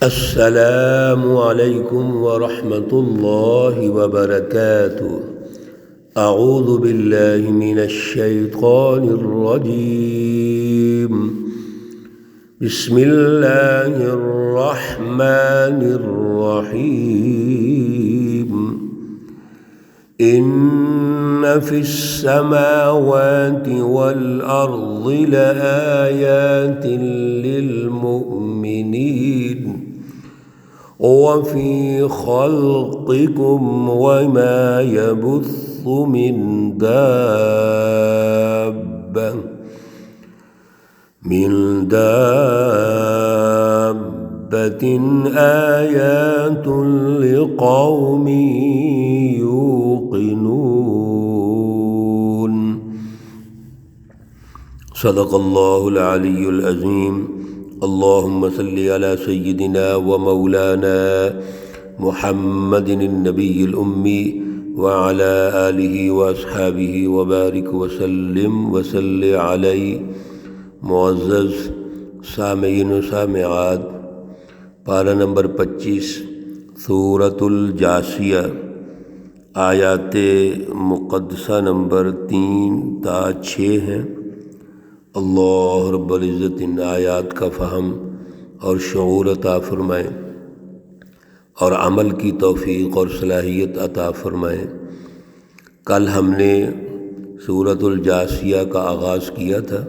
السلام علیکم ورحمۃ اللہ وبرکاتہ۔ اعوذ باللہ من الشیطان الرجیم، بسم اللہ الرحمن الرحیم۔ ان فی السماوات والارض لآیات للمؤمنین وفي خلقكم وما يبث من دابة آيات لقوم يوقنون۔ صدق اللہ العلی العظیم۔ اللہم صلی علی سیدنا و مولانا محمد النبی الامی وعلی آلہ واصحابہ وبارک وسلم وصلی علیہ۔ معزز سامعین و سامعات، پارہ نمبر 25 سورۃ الجاثیہ، آیات مقدسہ نمبر 3 تا 6 ہیں۔ اللہ رب العزت ان آیات کا فہم اور شعور عطا فرمائیں اور عمل کی توفیق اور صلاحیت عطا فرمائیں۔ کل ہم نے سورۃ الجاثیہ کا آغاز کیا تھا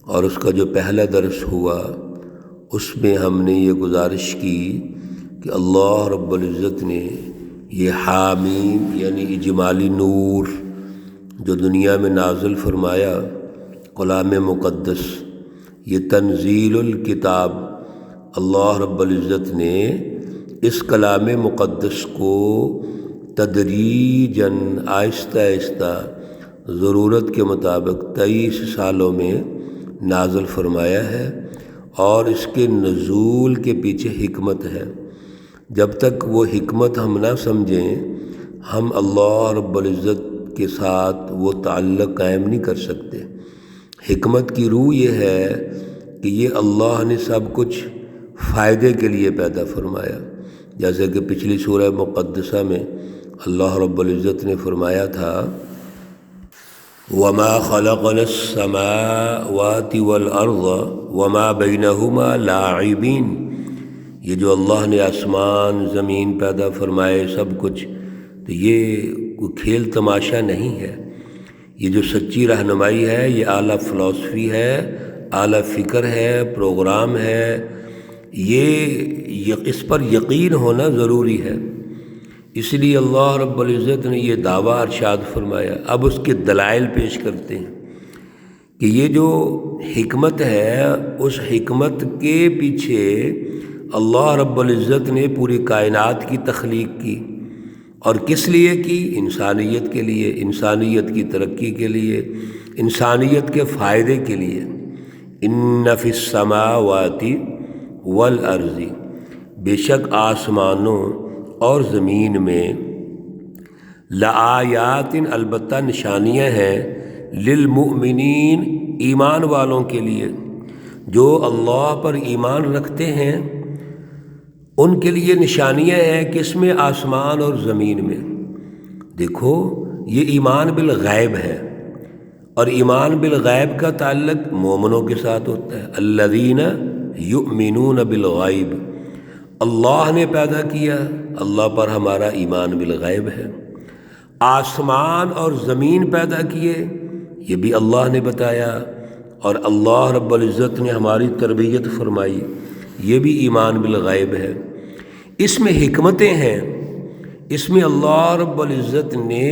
اور اس کا جو پہلا درس ہوا اس میں ہم نے یہ گزارش کی کہ اللہ رب العزت نے یہ حامیم یعنی اجمالی نور جو دنیا میں نازل فرمایا، کلام مقدس، یہ تنزیل الکتاب، اللہ رب العزت نے اس کلام مقدس کو تدریجاً آہستہ آہستہ ضرورت کے مطابق 23 سالوں میں نازل فرمایا ہے، اور اس کے نزول کے پیچھے حکمت ہے۔ جب تک وہ حکمت ہم نہ سمجھیں ہم اللہ رب العزت کے ساتھ وہ تعلق قائم نہیں کر سکتے۔ حکمت کی روح یہ ہے کہ یہ اللہ نے سب کچھ فائدے کے لیے پیدا فرمایا، جیسے کہ پچھلی سورہ مقدسہ میں اللہ رب العزت نے فرمایا تھا وَمَا خَلَقْنَا السَّمَاوَاتِ وَالْأَرْضَ وَمَا بَيْنَهُمَا لَاعِبِينَ۔ یہ جو اللہ نے آسمان زمین پیدا فرمائے سب کچھ، تو یہ کوئی کھیل تماشا نہیں ہے، یہ جو سچی رہنمائی ہے، یہ اعلیٰ فلسفی ہے، اعلیٰ فکر ہے، پروگرام ہے، یہ اس پر یقین ہونا ضروری ہے۔ اس لیے اللہ رب العزت نے یہ دعویٰ ارشاد فرمایا۔ اب اس کے دلائل پیش کرتے ہیں کہ یہ جو حکمت ہے، اس حکمت کے پیچھے اللہ رب العزت نے پوری کائنات کی تخلیق کی، اور کس لیے کی؟ انسانیت کے لیے، انسانیت کی ترقی کے لیے، انسانیت کے فائدے کے لیے۔ ان فی السماوات والارض، بے شک آسمانوں اور زمین میں، لآیات، البتہ نشانیاں ہیں، للمؤمنین، ایمان والوں کے لیے، جو اللہ پر ایمان رکھتے ہیں ان کے لیے نشانیاں ہیں۔ کس میں؟ آسمان اور زمین میں۔ دیکھو یہ ایمان بالغیب ہے، اور ایمان بالغیب کا تعلق مومنوں کے ساتھ ہوتا ہے۔ الذین یؤمنون بالغیب، اللہ نے پیدا کیا، اللہ پر ہمارا ایمان بالغیب ہے۔ آسمان اور زمین پیدا کیے، یہ بھی اللہ نے بتایا، اور اللہ رب العزت نے ہماری تربیت فرمائی، یہ بھی ایمان بالغیب ہے۔ اس میں حکمتیں ہیں، اس میں اللہ رب العزت نے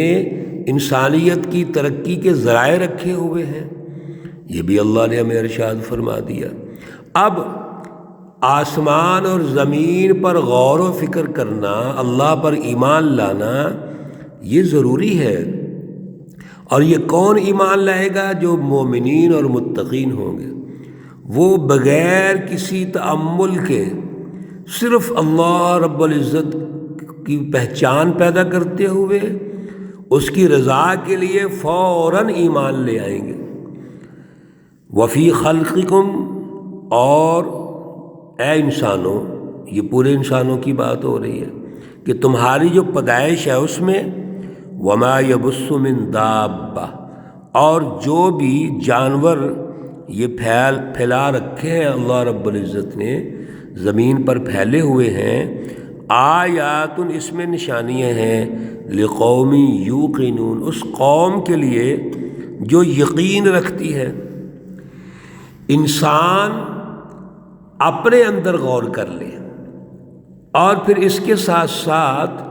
انسانیت کی ترقی کے ذرائع رکھے ہوئے ہیں، یہ بھی اللہ نے ہمیں ارشاد فرما دیا۔ اب آسمان اور زمین پر غور و فکر کرنا، اللہ پر ایمان لانا، یہ ضروری ہے۔ اور یہ کون ایمان لائے گا؟ جو مومنین اور متقین ہوں گے، وہ بغیر کسی تأمل کے صرف اللہ رب العزت کی پہچان پیدا کرتے ہوئے اس کی رضا کے لیے فوراً ایمان لے آئیں گے۔ وفی خلقکم، اور اے انسانوں، یہ پورے انسانوں کی بات ہو رہی ہے کہ تمہاری جو پیدائش ہے اس میں وما یبث من دابہ، اور جو بھی جانور یہ پھیلا رکھے ہیں اللہ رب العزت نے زمین پر پھیلے ہوئے ہیں، آیات، اس میں نشانیاں ہیں لقوم یوقنون، اس قوم کے لیے جو یقین رکھتی ہے۔ انسان اپنے اندر غور کر لے اور پھر اس کے ساتھ ساتھ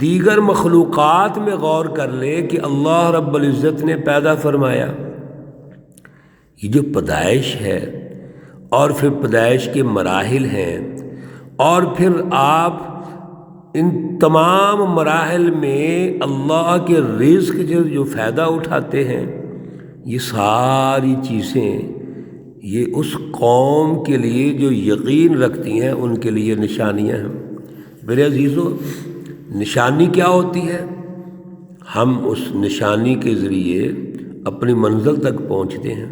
دیگر مخلوقات میں غور کر لے کہ اللہ رب العزت نے پیدا فرمایا۔ یہ جو پیدائش ہے اور پھر پیدائش کے مراحل ہیں، اور پھر آپ ان تمام مراحل میں اللہ کے رزق جو فائدہ اٹھاتے ہیں، یہ ساری چیزیں یہ اس قوم کے لیے جو یقین رکھتی ہیں ان کے لیے نشانیاں ہیں۔ میرے عزیزو، نشانی کیا ہوتی ہے؟ ہم اس نشانی کے ذریعے اپنی منزل تک پہنچتے ہیں۔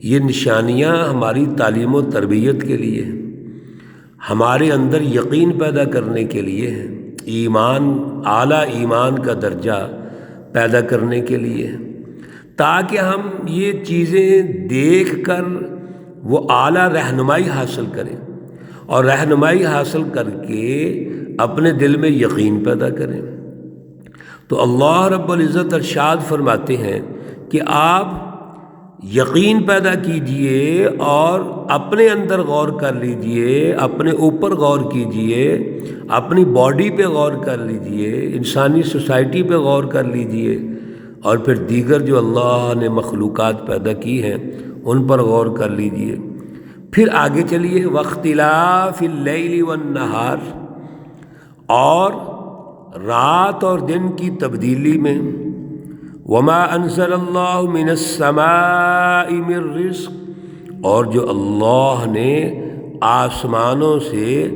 یہ نشانیاں ہماری تعلیم و تربیت کے لیے ہیں، ہمارے اندر یقین پیدا کرنے کے لیے ہے، ایمان، اعلیٰ ایمان کا درجہ پیدا کرنے کے لیے ہے، تاکہ ہم یہ چیزیں دیکھ کر وہ اعلیٰ رہنمائی حاصل کریں، اور رہنمائی حاصل کر کے اپنے دل میں یقین پیدا کریں۔ تو اللہ رب العزت ارشاد فرماتے ہیں کہ آپ یقین پیدا کیجئے اور اپنے اندر غور کر لیجئے، اپنے اوپر غور کیجئے، اپنی باڈی پہ غور کر لیجئے، انسانی سوسائٹی پہ غور کر لیجئے، اور پھر دیگر جو اللہ نے مخلوقات پیدا کی ہیں ان پر غور کر لیجئے۔ پھر آگے چلیے، واختلاف اللیل والنہار، اور رات اور دن کی تبدیلی میں، وما انزل اللہ من السماء من رزق، اور جو اللہ نے آسمانوں سے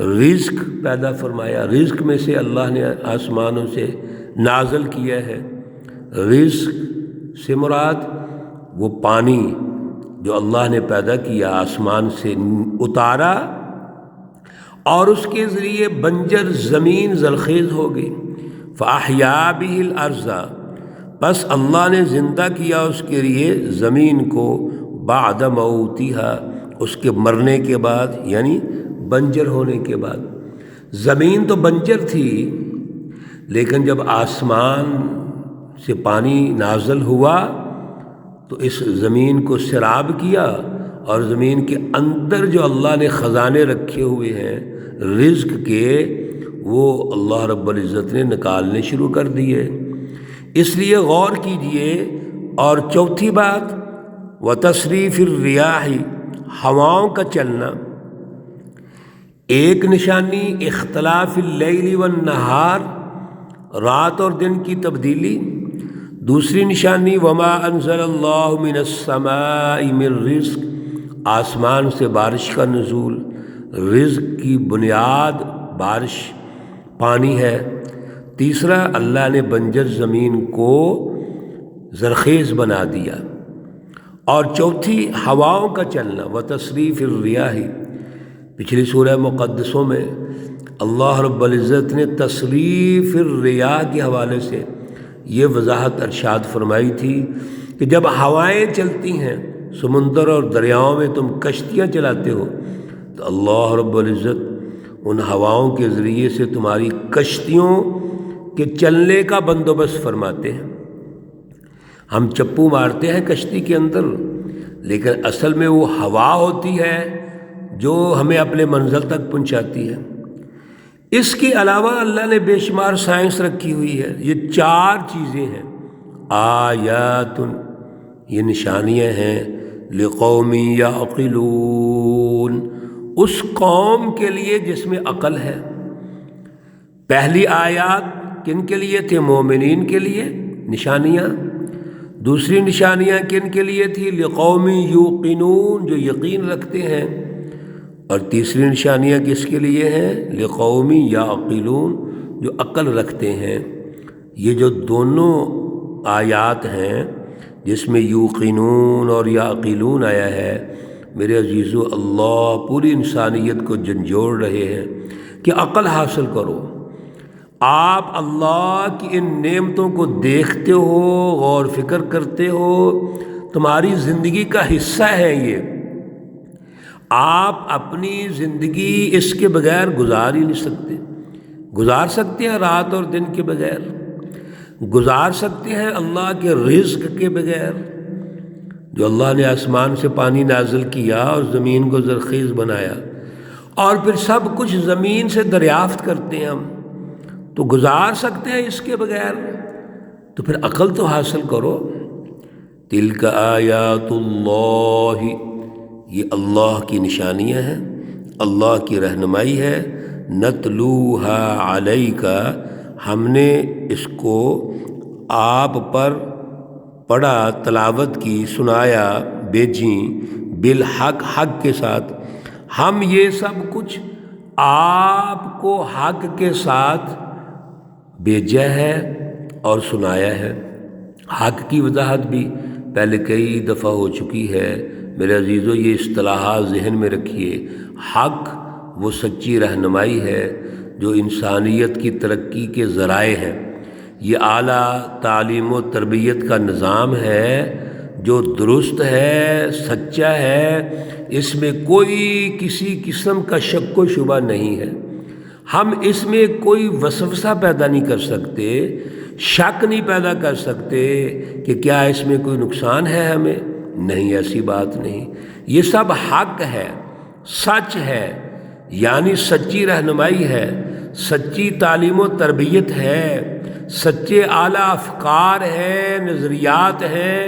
رزق پیدا فرمایا، رزق میں سے اللہ نے آسمانوں سے نازل کیا ہے۔ رزق سے مراد وہ پانی جو اللہ نے پیدا کیا، آسمان سے اتارا، اور اس کے ذریعے بنجر زمین زرخیز ہو گئی۔ فَأَحْيَا بِهِ الْأَرْضَ، بس اللہ نے زندہ کیا اس کے لیے زمین کو، بعد موتها، اس کے مرنے کے بعد، یعنی بنجر ہونے کے بعد۔ زمین تو بنجر تھی، لیکن جب آسمان سے پانی نازل ہوا تو اس زمین کو سیراب کیا، اور زمین کے اندر جو اللہ نے خزانے رکھے ہوئے ہیں رزق کے، وہ اللہ رب العزت نے نکالنے شروع کر دیے۔ اس لیے غور کیجئے۔ اور چوتھی بات، وتصریف الریاح، ہواؤں کا چلنا۔ ایک نشانی اختلاف اللیل والنہار، رات اور دن کی تبدیلی۔ دوسری نشانی وما انزل اللہ من السماء من رزق، آسمان سے بارش کا نزول، رزق کی بنیاد بارش، پانی ہے۔ تیسرا، اللہ نے بنجر زمین کو زرخیز بنا دیا۔ اور چوتھی، ہواؤں کا چلنا، وتصریف الریاح۔ پچھلی سورہ مقدسوں میں اللہ رب العزت نے تصریف الریاح کے حوالے سے یہ وضاحت ارشاد فرمائی تھی کہ جب ہوائیں چلتی ہیں سمندر اور دریاؤں میں، تم کشتیاں چلاتے ہو، تو اللہ رب العزت ان ہواؤں کے ذریعے سے تمہاری کشتیوں کے چلنے کا بندوبست فرماتے ہیں۔ ہم چپو مارتے ہیں کشتی کے اندر، لیکن اصل میں وہ ہوا ہوتی ہے جو ہمیں اپنے منزل تک پہنچاتی ہے۔ اس کے علاوہ اللہ نے بے شمار سائنس رکھی ہوئی ہے۔ یہ چار چیزیں ہیں، آیات، یہ نشانیاں ہیں، لقوم یعقلون، اس قوم کے لیے جس میں عقل ہے۔ پہلی آیات کن کے لیے تھے؟ مومنین کے لیے نشانیاں۔ دوسری نشانیاں کن کے لیے تھی؟ لقوم یوقنون، جو یقین رکھتے ہیں۔ اور تیسری نشانیاں کس کے لیے ہیں؟ لقوم یعقلون، جو عقل رکھتے ہیں۔ یہ جو دونوں آیات ہیں جس میں یوقنون اور یعقلون آیا ہے، میرے عزیزو اللہ پوری انسانیت کو جھنجھوڑ رہے ہیں کہ عقل حاصل کرو. آپ اللہ کی ان نعمتوں کو دیکھتے ہو، غور فکر کرتے ہو، تمہاری زندگی کا حصہ ہے یہ. آپ اپنی زندگی اس کے بغیر گزار ہی نہیں سکتے. گزار سکتے ہیں رات اور دن کے بغیر، گزار سکتے ہیں اللہ کے رزق کے بغیر. جو اللہ نے آسمان سے پانی نازل کیا اور زمین کو زرخیز بنایا اور پھر سب کچھ زمین سے دریافت کرتے ہیں ہم، تو گزار سکتے ہیں اس کے بغیر؟ تو پھر عقل تو حاصل کرو. تلک آیات اللہ، یہ اللہ کی نشانیاں ہیں، اللہ کی رہنمائی ہے. نتلوہا علیک، ہم نے اس کو آپ پر پڑھا، تلاوت کی، سنایا، بھیجیں، بالحق، حق کے ساتھ. ہم یہ سب کچھ آپ کو حق کے ساتھ بھیجا ہے اور سنایا ہے. حق کی وضاحت بھی پہلے کئی دفعہ ہو چکی ہے. میرے عزیزو یہ اصطلاحات ذہن میں رکھیے. حق وہ سچی رہنمائی ہے جو انسانیت کی ترقی کے ذرائع ہیں. یہ اعلیٰ تعلیم و تربیت کا نظام ہے جو درست ہے، سچا ہے، اس میں کوئی کسی قسم کا شک و شبہ نہیں ہے. ہم اس میں کوئی وسوسہ پیدا نہیں کر سکتے، شک نہیں پیدا کر سکتے کہ کیا اس میں کوئی نقصان ہے ہمیں. نہیں، ایسی بات نہیں. یہ سب حق ہے، سچ ہے، یعنی سچی رہنمائی ہے، سچی تعلیم و تربیت ہے، سچے اعلیٰ افکار ہیں، نظریات ہیں،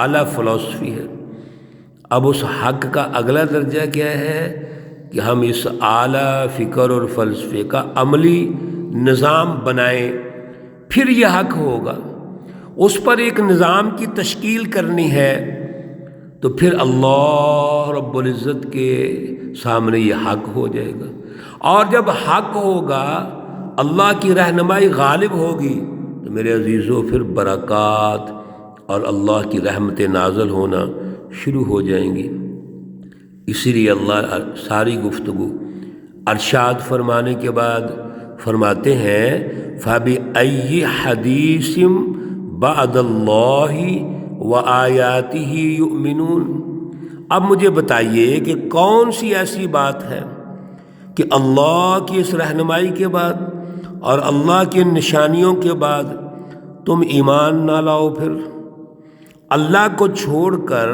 اعلیٰ فلسفی ہے. اب اس حق کا اگلا درجہ کیا ہے کہ ہم اس اعلیٰ فکر اور فلسفے کا عملی نظام بنائیں، پھر یہ حق ہوگا. اس پر ایک نظام کی تشکیل کرنی ہے تو پھر اللہ رب العزت کے سامنے یہ حق ہو جائے گا. اور جب حق ہوگا، اللہ کی رہنمائی غالب ہوگی، تو میرے عزیزو پھر برکات اور اللہ کی رحمت نازل ہونا شروع ہو جائیں گی. اسی لیے اللہ ساری گفتگو ارشاد فرمانے کے بعد فرماتے ہیں فَبِأَيِّ حَدِيثٍ بَعْدَ اللَّهِ وَآيَاتِهِ يُؤْمِنُونَ. اب مجھے بتائیے کہ کون سی ایسی بات ہے کہ اللہ کی اس رہنمائی کے بعد اور اللہ کی نشانیوں کے بعد تم ایمان نہ لاؤ؟ پھر اللہ کو چھوڑ کر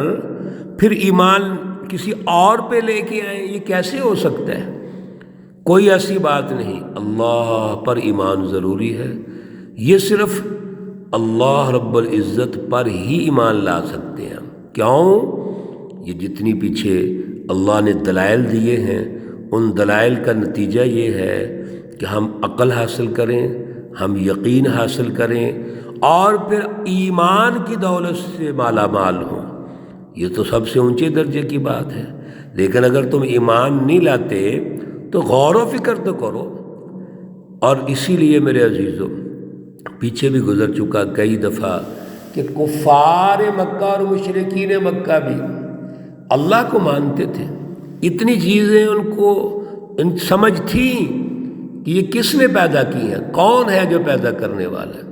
پھر ایمان کسی اور پہ لے کے آئیں، یہ کیسے ہو سکتا ہے؟ کوئی ایسی بات نہیں. اللہ پر ایمان ضروری ہے. یہ صرف اللہ رب العزت پر ہی ایمان لا سکتے ہیں. کیوں؟ یہ جتنی پیچھے اللہ نے دلائل دیے ہیں، ان دلائل کا نتیجہ یہ ہے کہ ہم عقل حاصل کریں، ہم یقین حاصل کریں اور پھر ایمان کی دولت سے مالا مال ہوں. یہ تو سب سے اونچے درجے کی بات ہے. لیکن اگر تم ایمان نہیں لاتے تو غور و فکر تو کرو. اور اسی لیے میرے عزیزو پیچھے بھی گزر چکا کئی دفعہ کہ کفار مکہ اور مشرکین مکہ بھی اللہ کو مانتے تھے. اتنی چیزیں ان کو سمجھ تھی کہ یہ کس نے پیدا کی ہیں، کون ہے جو پیدا کرنے والا ہے،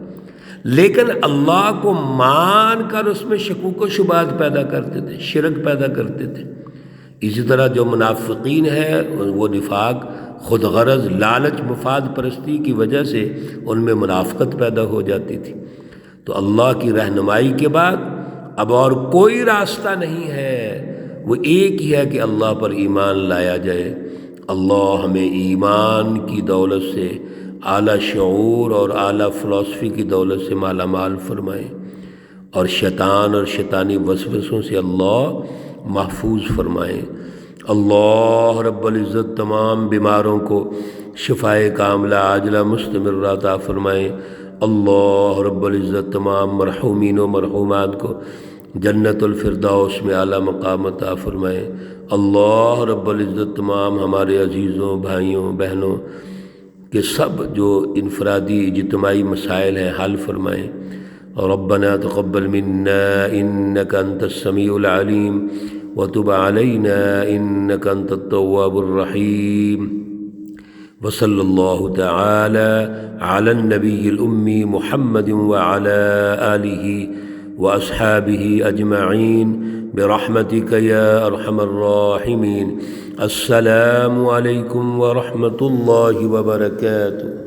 لیکن اللہ کو مان کر اس میں شکوک و شبہات پیدا کرتے تھے، شرک پیدا کرتے تھے. اسی طرح جو منافقین ہیں وہ نفاق، خود غرض، لالچ، مفاد پرستی کی وجہ سے ان میں منافقت پیدا ہو جاتی تھی. تو اللہ کی رہنمائی کے بعد اب اور کوئی راستہ نہیں ہے، وہ ایک ہی ہے کہ اللہ پر ایمان لایا جائے. اللہ ہمیں ایمان کی دولت سے، اعلیٰ شعور اور اعلیٰ فلسفی کی دولت سے مالا مال فرمائے، اور شیطان اور شیطانی وسوسوں سے اللہ محفوظ فرمائے. اللہ رب العزت تمام بیماروں کو شفائے کاملہ عاجلہ مستمرہ عطا فرمائے. اللہ رب العزت تمام مرحومین و مرحومات کو جنت الفردوس میں اعلیٰ مقام عطا فرمائے. اللہ رب العزت تمام ہمارے عزیزوں، بھائیوں، بہنوں کے سب جو انفرادی اجتماعی مسائل ہیں حل فرمائیں. ربنا تقبل منا انك انت السميع العليم وتب علينا إنك أنت التواب الرحيم. وصلى الله تعالى على النبي الأمي محمد وعلى آله وأصحابه أجمعين برحمتك يا أرحم الراحمين. السلام عليكم ورحمة الله وبركاته.